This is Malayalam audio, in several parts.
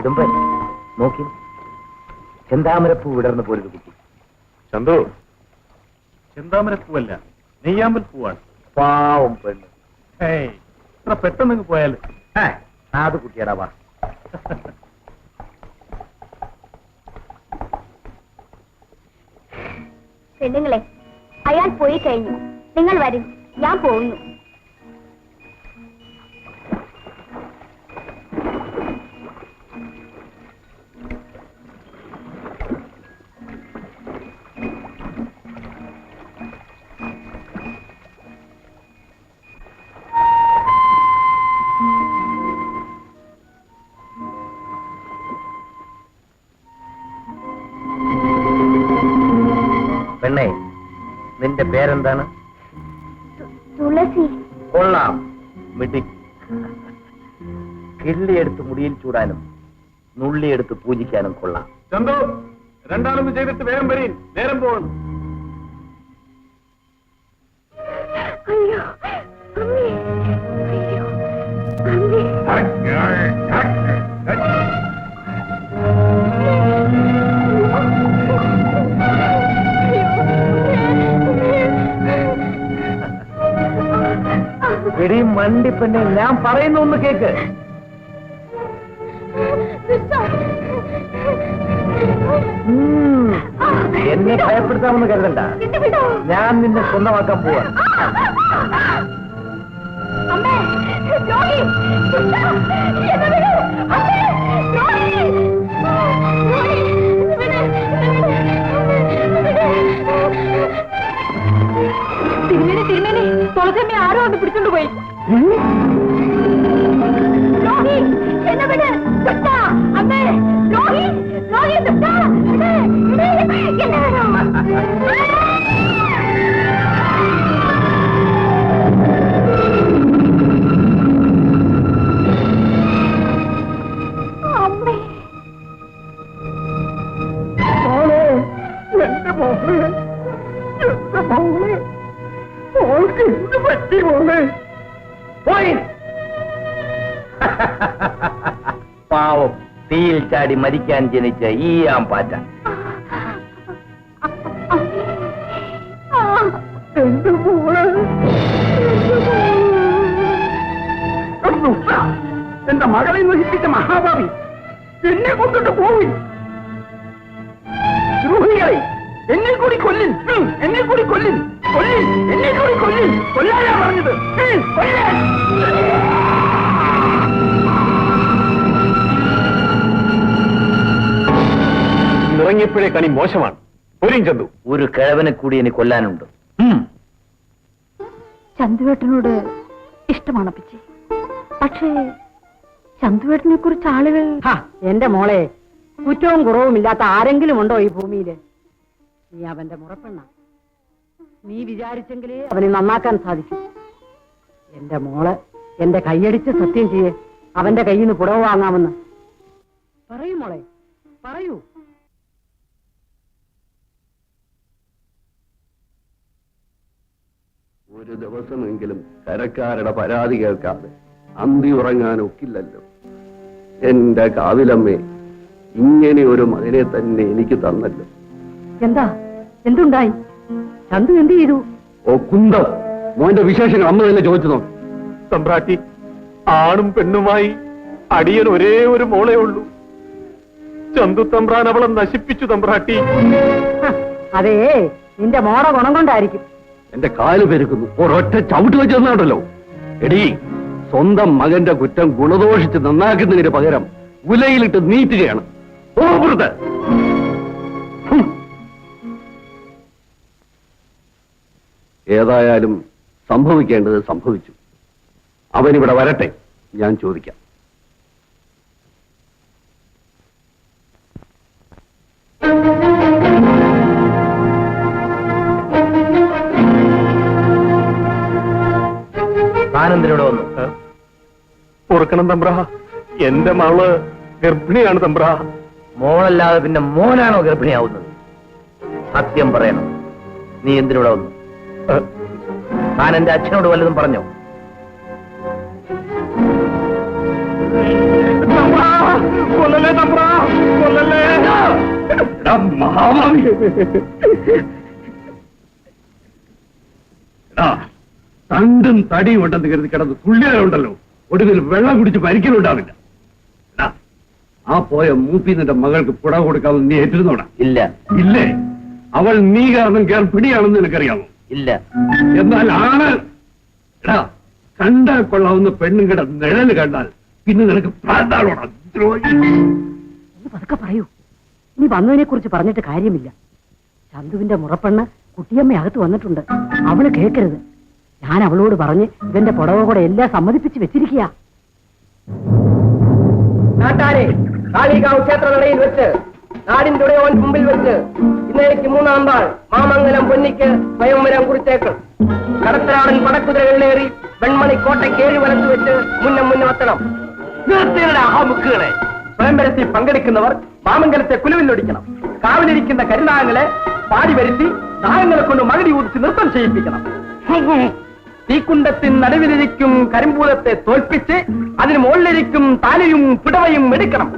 ഇടുമ്പോ നോക്കി ചെന്താമരപ്പൂ വിടർന്നു പോലൊരു കുട്ടി. ചന്തു, ചെന്താമരപ്പൂവല്ല, നെയ്യാമ്പൽ പൂവാണ്. പാവം പെണ്ണ്. ഇത്ര പെട്ടെന്ന് പോയാൽ അത് കുട്ടിയടാ. വാ. പെണ്ണുങ്ങളെ, അയാൾ പോയി കഴിഞ്ഞു. നിങ്ങൾ വരും, ഞാൻ പോകുന്നു. പെണ്ണേ, നിന്റെ പേരെന്താണ്? തുളസി. കൊള്ളാം, മിടി. കിള്ളിയെടുത്ത് മുടിയിൽ ചൂടാനും നുള്ളിയെടുത്ത് പൂജിക്കാനും കൊള്ളാം. ചന്തു, രണ്ടാമത് ചെയ്തിട്ട് വേഗം വരീൻ, നേരം പോകണം. അയ്യോ, അമ്മേ. അയ്യോ, അമ്മേ. എടി മണ്ടി പെണ്ണെ, ഞാൻ പറയുന്ന ഒന്ന് കേക്ക്. എന്നെ ഭയപ്പെടുത്താമെന്ന് കരുതണ്ട. ഞാൻ നിന്നെ സ്വന്തമാക്കാൻ പോവാ. തിരുമേനി, തിരുമേനി, തുളസമ്മ ആരോ ഒന്ന് പിടിച്ചോണ്ട് പോയി. അമ്മേ, രോഹി, രോഹി, അമ്മേ. എന്റെ മോള്, എന്റെ മോള്, മോൾക്ക് എന്ത് പറ്റി മോള്? പോയി. പാവം, തീയിൽ ചാടി മരിക്കാൻ ജനിച്ച ഈ ആമ്പാറ്റ. എന്റെ മോള്, എന്റെ മകളെ നശിപ്പിച്ച മഹാഭാവി എന്നെ കൊണ്ടിട്ട് പോയി. ദ്രോഹികളെ, എന്നെ കൂടി കൊല്ലിൻ, എന്നെ കൂടി കൊല്ലിൻ, കൊല്ലിൻ, എന്നെ കൂടി കൊല്ലിൻ, കൊല്ലാനാ പറഞ്ഞത്, കൊല്ലാൻ. ഇറങ്ങിയപ്പോഴേ കണി മോശമാണ്. പോരും ചന്തു. ഒരു കിഴവനെ കൂടി എനിക്ക് കൊല്ലാനുണ്ട്. ചന്തുവേട്ടനോട് ഇഷ്ടമാണ് പിച്ചി. പക്ഷേ ചന്തുവേട്ടനെ കുറിച്ച് ആളുകൾ... എന്റെ മോളെ, കുറ്റവും കുറവുമില്ലാത്ത ആരെങ്കിലും ഉണ്ടോ ഈ ഭൂമിയില്? നീ അവന്റെ മുറപ്പെണ്ണ. നീ വിചാരിച്ചെങ്കിലേ അവനെ നന്നാക്കാൻ സാധിക്കും. എന്റെ മോള് എന്റെ കൈയടിച്ച് സത്യം ചെയ്യേ അവന്റെ കയ്യിൽ നിന്ന് പുടവ് വാങ്ങാമെന്ന്. പറയൂ മോളെ, പറയൂ. ഒരു ദിവസമെങ്കിലും കരക്കാരുടെ പരാതി കേൾക്കാതെ അന്തി ഉറങ്ങാൻ ഒക്കില്ലല്ലോ. എന്റെ കാവിലമ്മേ, ഇങ്ങനെ ഒരു മകനെ തന്നെ എനിക്ക് തന്നല്ലോ. എന്താ, എന്തുണ്ടായി? ചന്തു എന്ത് ചെയ്തു? ഓ കുന്തം, മോന്റെ വിശേഷങ്ങൾ അമ്മ തന്നെ ചോദിച്ചു നോക്കി. തമ്പ്രാട്ടി, ആണും പെണ്ണുമായി അടിയൻ ഒരേ ഒരു മോളേ ഉള്ളൂ. ചന്തു തമ്പ്രാൻ അവളെ നശിപ്പിച്ചു തമ്പ്രാട്ടി. അതേ, നിന്റെ മോട ഗുണം കൊണ്ടായിരിക്കും. എന്റെ കാല് പെരുക്കുന്നു, ഒരൊറ്റ ചവിട്ട് വെച്ച് തന്നാണ്ടല്ലോ. എടീ, സ്വന്തം മകന്റെ കുറ്റം ഗുണദോഷിച്ച് നന്നാക്കുന്നതിന് പകരം ഉലയിലിട്ട് നീറ്റുകയാണ്. ഏതായാലും സംഭവിക്കേണ്ടത് സംഭവിച്ചു. അവനിവിടെ വരട്ടെ, ഞാൻ ചോദിക്കാം. താനെന്തിനോട് വന്നു? ഓർക്കണം തമ്പ്ര, എന്റെ മകള് ഗർഭിണിയാണ് തമ്പ്ര. മോളല്ലാതെ പിന്നെ മോനാണോ ഗർഭിണിയാവുന്നത്? സത്യം പറയണം, നീ എന്തിനോട് വന്നു? താൻ എന്റെ അച്ഛനോട് വല്ലതും പറഞ്ഞോ? കൊല്ലരുത് കൊല്ലല്ലേ തമ്പ്ര, കൊല്ലല്ലേ. എടാ മഹാഭാവി, എടാ തണ്ടും തടിയും ഉണ്ടെന്ന് കരുതി കിടന്ന് തുള്ളിയാലുണ്ടല്ലോ, ഒടുവിൽ വെള്ളം കുടിച്ച് പരിക്കലുണ്ടാവില്ല. എടാ, ആ പോയ മൂപ്പി നിന്റെ മകൾക്ക് പുട കൊടുക്കാമെന്ന് നീ ഏറ്റിരുന്നോടാ? ഇല്ല. ഇല്ലേ? അവൾ നീ കാരണം ഗർഭിണിയാണെന്ന് നിനക്കറിയാമോ? ഇല്ല. എന്നാൽ ആണ്. എടാ, കണ്ടാൽ കൊള്ളാവുന്ന പെണ്ണുങ്ങളുടെ നിഴല് കണ്ടാൽ പിന്നെ നിനക്ക് പ്രാന്താളോടാ ദ്രോഹി. നീ പതുക്കെ പറയൂ. നീ വന്നതിനെ കുറിച്ച് പറഞ്ഞിട്ട് കാര്യമില്ല. ചന്തുവിന്റെ മുറപ്പെണ്ണ് കുട്ടിയമ്മ അകത്ത് വന്നിട്ടുണ്ട്. അവള് കേൾക്കരുത്. ഞാൻ അവളോട് പറഞ്ഞ് ഇവന്റെ പുടവ കൂടെ എല്ലാം സമ്മതിപ്പിച്ച് വെച്ചിരിക്കുക. നാട്ടാരെ, കാളികാവ് ക്ഷേത്രനടയിൽ വെച്ച് നാടിന്റെ ഉടയോൻ മുമ്പിൽ വെച്ച് ഇന്നേക്ക് 3-ാം നാൾ മാമംഗലം പൊന്നിക്ക് സ്വയംവരം കുറിച്ചേക്കൾ. കടത്തനാടൻ പടക്കുതിരകളിലേറി വെൺമണി കോട്ടയ്ക്ക് 7 വലത്ത് വെച്ച് മുന്നെത്തണം. അഹമുക്കുകളെ, സ്വയംവരത്തിൽ പങ്കെടുക്കുന്നവർ മാമംഗലത്തെ കുലുവിലൊടിക്കണം. കാവിലിരിക്കുന്ന കരുനാഗങ്ങളെ പാടി വരുത്തി നാഗങ്ങളെ കൊണ്ട് മകടി ഊതിച്ച് നൃത്തം ചെയ്യിപ്പിക്കണം. തീക്കുണ്ടത്തിൻ നടുവിലിരിക്കും കരിമ്പൂലത്തെ തോൽപ്പിച്ച് അതിന് മുകളിലിരിക്കും താലിയും പിടവയും എടുക്കണം.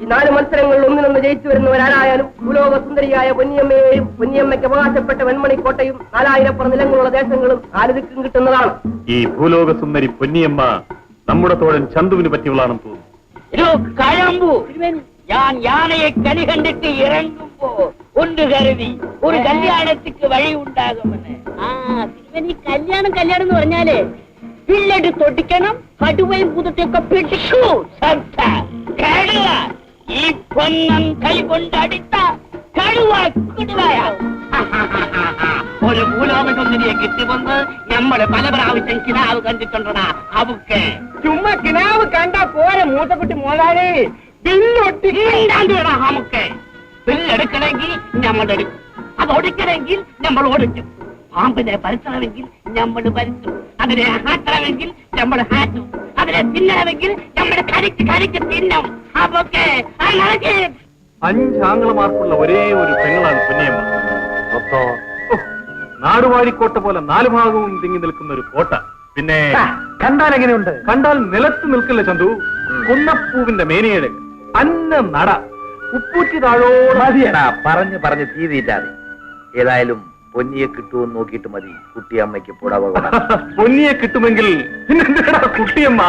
ഈ 4 മത്സരങ്ങളിൽ ഒന്നിനൊന്ന് ജയിച്ചു വരുന്നവരാരായാലും ഭൂലോക സുന്ദരിയായ പൊന്നിയമ്മയെയും പൊന്നിയമ്മയ്ക്ക് അവകാശപ്പെട്ട വെൺമണിക്കോട്ടയും 4000 നിലങ്ങളുള്ള ദേശങ്ങളും 4 ദിക്കും കിട്ടുന്നതാണ്. ഈ ഭൂലോക സുന്ദരി പൊന്നിയമ്മ നമ്മുടെ തോഴൻ ചന്തുവിന് പറ്റിയവളാണെന്ന് തോന്നുന്നു. ഞാൻ യാനയെ കണി കണ്ടിട്ട് ഇറങ്ങുമ്പോ ഒന്ന് കരുതി ഒരു കല്യാണത്തിക്ക് വഴി ഉണ്ടാകുമെന്ന്. തിരുവനി കല്യാണം എന്ന് പറഞ്ഞാലേ പിള്ളേട് തൊട്ടിക്കണം, കടുവയും പുതുത്തൊക്കെ പിടിക്കൂ. ഈ പൊന്നം കൈ കൊണ്ടടിത്ത കടുവ കുടുവായ ഒരു ഭൂലോകസുന്ദരിയെ കിട്ടുമെന്ന് നമ്മള് പല പ്രാവശ്യം കിനാവ് കണ്ടിട്ടുണ്ടടാ. അവക്ക് ചുമ്മാ കിനാവ് കണ്ടാ പോരെ മൂത്തക്കുട്ടി മോളാളി. നമുക്ക് ബില്ലെടുക്കണമെങ്കിൽ നമ്മൾ എടുക്കും, അത് ഒടിക്കണമെങ്കിൽ നമ്മൾ ഓടിക്കും. പാമ്പിനെ പരത്തണമെങ്കിൽ നമ്മൾ പരത്തും, അതിനെ ഹാറ്റണമെങ്കിൽ നമ്മൾ ഹാറ്റും, അതിനെ തിന്നണമെങ്കിൽ നമ്മൾ കരിച്ച് തിന്നും. അതൊക്കെ 5 ആംഗ്ലമാർക്കുള്ള ഒരേ ഒരു പെങ്ങളാണ് പൊന്നിയമ്മ. നാടുവാഴിക്കോട്ട പോലെ 4 ഭാഗവും തിങ്ങി നിൽക്കുന്ന ഒരു കോട്ട. പിന്നെ കണ്ടാൽ എങ്ങനെയുണ്ട്? കണ്ടാൽ നിലത്ത് നിൽക്കില്ല ചന്തു. കുന്നപ്പൂവിന്റെ മേനിയുടെ അന്ന നട ഉപ്പൂറ്റി താഴോട് മതിയടാ, പറഞ്ഞ് തീതിയില്ലാതെ. ഏതായാലും പൊന്നിയെ കിട്ടുമെന്ന് നോക്കിയിട്ട് മതി കുട്ടിയമ്മയ്ക്ക് പുടവ. പൊന്നിയെ കിട്ടുമെങ്കിൽ പിന്നെന്താ കുട്ടിയമ്മ.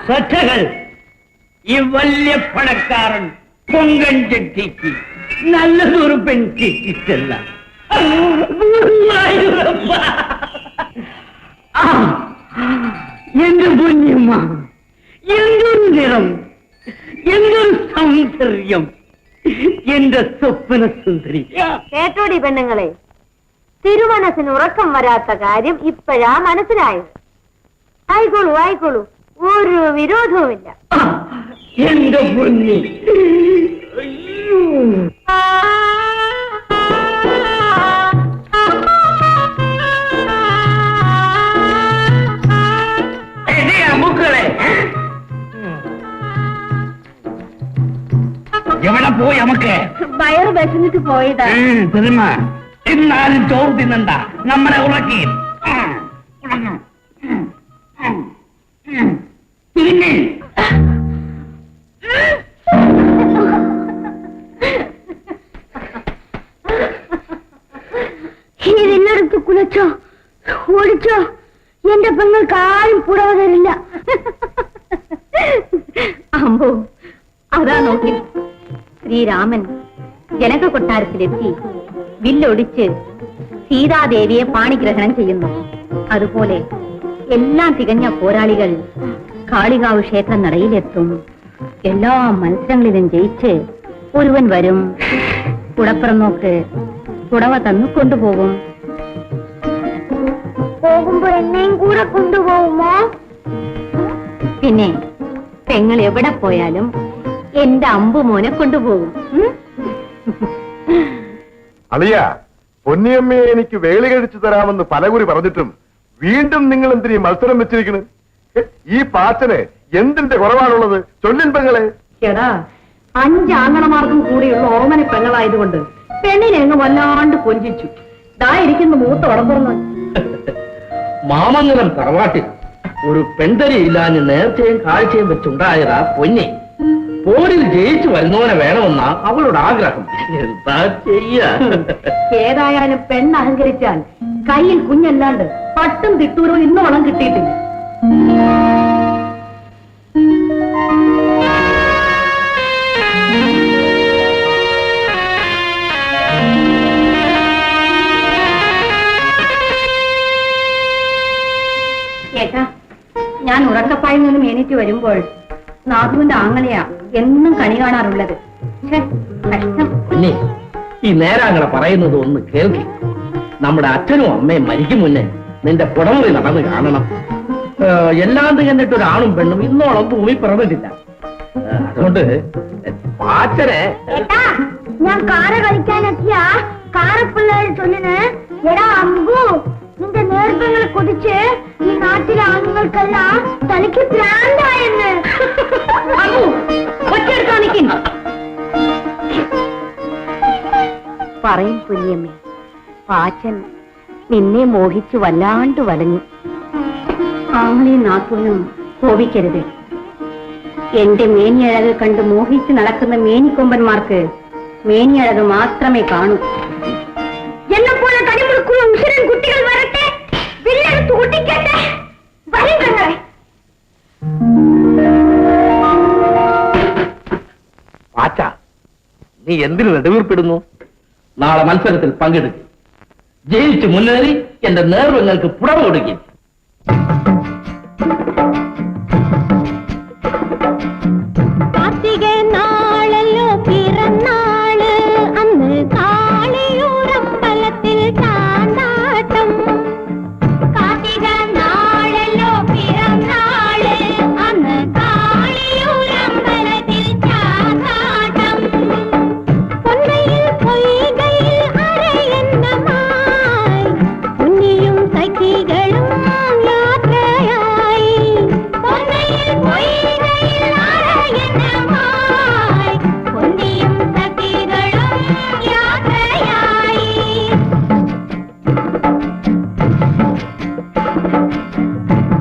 സച്ചകൾ, ഈ വലിയ പണക്കാരൻ പൊങ്കൻ ചെട്ടിക്ക് നല്ലതൊരു പെൺകിട്ടില്ല. എന്റെ പൊന്നിയമ്മ, എന്തൊരു നിറം, എന്തൊരു സൗന്ദര്യം, എന്റെ സ്വപ്ന സുന്ദരി. കേട്ടോടി പെണ്ണുങ്ങളെ, തിരുമനസിന് ഉറക്കം വരാത്ത കാര്യം ഇപ്പോഴാ മനസ്സിലായത്. ആയിക്കോളൂ, ഒരു വിരോധവുമില്ല. എന്റെ പൊന്നി, അമുക്കളെ എവിടെ പോയി? നമുക്ക് വയറ് വിശന്നിട്ട് പോയതാ. തിരുമ എന്നാലും ചോറ് തിന്നണ്ട, നമ്മളെ ഉറക്കി പിന്നെ ഇതെന്നെടുത്ത് കുലച്ചോ ഓടിച്ചോ, എന്റെ പെങ്ങൾക്ക് ആരും പുറവ തരില്ല. അമ്പോ, അതാ നോക്കി ശ്രീരാമൻ ജനക കൊട്ടാരത്തിലെത്തി വില്ലൊടിച്ച് സീതാദേവിയെ പാണിഗ്രഹണം ചെയ്യുന്നു. അതുപോലെ എല്ലാം തികഞ്ഞ പോരാളികൾ കാളികാവ് ക്ഷേത്ര നടയിലെത്തും. എല്ലാ മത്സരങ്ങളിലും ജയിച്ച് ഒരുവൻ വരും. കുടപ്പുറം നോക്ക് പുടവ തന്നു കൊണ്ടുപോകും. പോകുമ്പോ എന്നെയും കൂടെ കൊണ്ടുപോകുമോ? പിന്നെ പെങ്ങൾ എവിടെ പോയാലും എന്റെ അമ്പുമോനെ കൊണ്ടുപോകും. അളിയ, പൊന്നിയമ്മയെ എനിക്ക് വേളി കഴിച്ചു തരാമെന്ന് പലകുറി പറഞ്ഞിട്ടും വീണ്ടും നിങ്ങൾ എന്തിനീ മത്സരം വെച്ചിരിക്കുന്നു? ഈ പാച്ചന് എന്തിന്റെ കുറവാണുള്ളത്? ചൊല്ലിൻ പെങ്ങളെ. എടാ, 5 ആങ്ങളമാർക്കും കൂടിയുള്ള ഓമന പെങ്ങളായതുകൊണ്ട് പെണ്ണിനെ അങ്ങ് വല്ലാണ്ട് കൊഞ്ചിച്ചു. ദാ ഇരിക്കുന്ന മൂത്ത ഉടമ്പുറന്ന് മാമംഗലം തറവാട്ടിൽ ഒരു പെൺതരിയില്ലാഞ്ഞ് നേർച്ചയും കാഴ്ചയും വെച്ചുണ്ടായതാ പൊന്നി. പോരിൽ ജയിച്ചു വരുന്നവനെ വേണമെന്നാ അവളുടെ ആഗ്രഹം. എന്താ ചെയ്യാ? ഏതായാലും പെണ്ണ് അഹങ്കരിച്ചാൽ കയ്യിൽ കുഞ്ഞല്ലാണ്ട് പട്ടും തിട്ടൂരോ ഇന്നോളം കിട്ടിയിട്ടില്ല. ഏട്ടാ, ഞാൻ ഉറക്കപ്പായിൽ നിന്നും എണീറ്റ് വരുമ്പോൾ നാഥുവിന്റെ ആങ്ങളെയാ എന്നും കണി കാണാറുള്ളത്. കഷ്ടം. പൊന്നി, ഈ നേരാങ്ങളെ പറയുന്നത് ഒന്ന് കേൾക്കി. നമ്മുടെ അച്ഛനും അമ്മയും മരിക്കും മുന്നേ നിന്റെ പുടമുറി നടന്ന് കാണണം. എല്ലാം തികഞ്ഞിട്ട് ഒരാണും പെണ്ണും ഇന്നോളം ഭൂമി പിറന്നിട്ടില്ല. അതുകൊണ്ട് പാച്ചനെ ഞാൻ കാര കളിക്കാനെത്തിയ കാരപ്പിള്ളേർ ചൊല്ലിന് എടാ അമ്പു, നിന്റെ നേർപ്പങ്ങൾ കുതിച്ച് ഈ നാട്ടിലെ ആണുങ്ങൾക്കെല്ലാം തനിക്ക് ഭ്രാന്തായെന്ന്. പറയും പുലിയമ്മേ, പാച്ചൻ നിന്നെ മോഹിച്ചു വല്ലാണ്ട് വലഞ്ഞു. ആങ്ങളെയും നാത്തൂനും കോപിക്കരുത്. എന്റെ മേനിയഴക് കണ്ട് മോഹിച്ച് നടക്കുന്ന മേനിക്കൊമ്പന്മാർക്ക് മേനിയഴക് മാത്രമേ കാണൂ. എന്നെപ്പോലെ കടിമുറുക്കുന്ന ഉശിരൻ കുട്ടികൾ വരട്ടെ, വില്ലെടുത്ത് കുട്ടിക്കട്ടെ. വരും കങ്ങളെ. പാച്ച, നീ എന്തിനു നെടുവീർപ്പിടുന്നു? നാളെ മത്സരത്തിൽ പങ്കെടുക്കും. ജയിച്ചു മുന്നേറി എന്റെ നേർവങ്ങൾക്ക് പുറമെ കൊടുക്കും. കാർത്തിക നാളല്ലോ പിറന്നാള്, അന്ന് കാളിയൂരമ്പലത്തിൽ ചാന്താട്ടം. കാർത്തിക നാളല്ലോ പിറന്നാള്, അന്ന് കാളിയൂരമ്പലത്തിൽ ചാന്താട്ടം. പൊന്നയിൽ പൊയ്കയിൽ അരയന്നമായി, പൊന്നിയും സഖികളും യാത്രയായി. പൊന്നയിൽ പൊയ്കയിൽ അരയന്നമായി, പൊന്നിയും സഖികളും യാത്രയായി.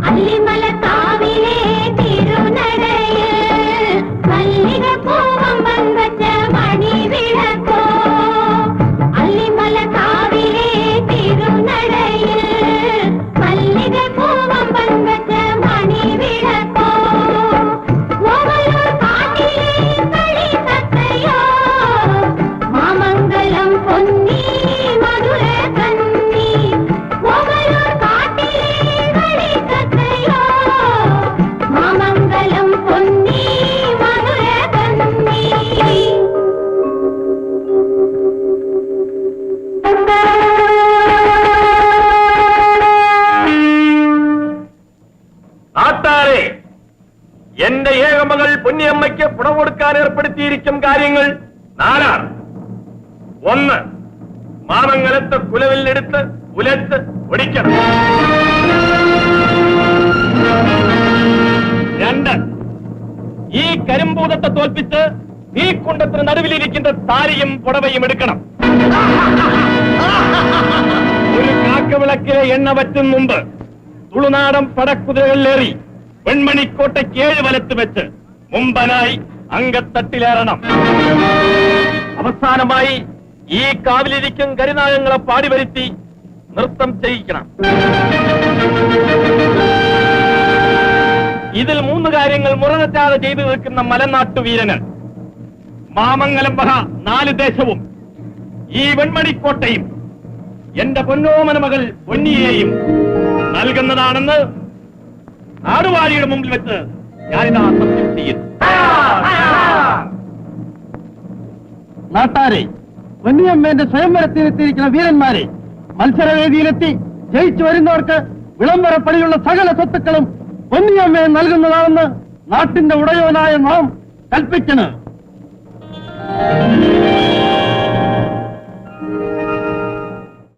അല്ലിമല കാവിലെ തിരുനടയിൽ മല്ലിക പൂവമ്പൻ വച്ച മണിവിളക്കോ. അല്ലിമല കാവിലെ തിരുനടയിൽ മല്ലിക പൂവമ്പൻ വച്ച മണിവിളക്കോ. ഓവലൂർ കാട്ടിലെ കളി തത്തയോ, മാമംഗലം പൊന്നി മധുര കന്നി. ഓവലൂർ കാട്ടിലെ കളി തത്തയോ, മാമംഗലം പൊന്നി മധുര കന്നി. നാട്ടാരെ, എന്റെ ഏകമകൾ പൊന്നിയമ്മയ്ക്ക് പുടം കൊടുക്കാൻ ഏർപ്പെടുത്തിയിരിക്കും കാര്യങ്ങൾ നാലാണ്. 1. മാമംഗലത്തെ കുലവില്ലെടുത്ത് ഉലച്ച് ഒടിക്കണം. 2. ഈ കരിമ്പൂതത്തെ തോൽപ്പിച്ച് ഈ കുണ്ടത്തിന് നടുവിലിരിക്കുന്ന താലിയും പുടവയും എടുക്കണം. ഒരു കാക്കവിളക്കിലെ എണ്ണ വറ്റും മുമ്പ് തുളുനാടൻ പടക്കുതിരകളിലേറി വെൺമണിക്കോട്ടയ്ക്ക് 7 വലത്ത് വെച്ച് മുമ്പനായി അങ്കത്തട്ടിലേറണം. അവസാനമായി ഈ കാവിലിരിക്കും കരിനാഗങ്ങളെ പാടിവരുത്തി നൃത്തം ചെയ്യിക്കണം. ഇതിൽ 3 കാര്യങ്ങൾ മുറതെറ്റാതെ ചെയ്തു നിൽക്കുന്ന മലനാട്ടുവീരന് മാമംഗലം വക 4 ദേശവും ഈ വെൺമണിക്കോട്ടയും എന്റെ പൊന്നോമന മകൾ പൊന്നിയെയും നൽകുന്നതാണെന്ന് നാടുവാഴിയുടെ മുമ്പിൽ വെച്ച് ഞാനിതാ സത്യം ചെയ്യുന്നു. നാട്ടാരെ, പൊന്നിയമ്മേന്റെ സ്വയംവരത്തിനെത്തിയിരിക്കുന്ന വീരന്മാരെ, മത്സരവേദിയിലെത്തി ജയിച്ചു വരുന്നവർക്ക് വിളംബരപ്പടിയുള്ള സകല സ്വത്തുക്കളും പൊന്നിയമ്മയെ നൽകുന്നതാണെന്ന് നാട്ടിന്റെ ഉടയവനായ നാം കൽപ്പിക്കണം.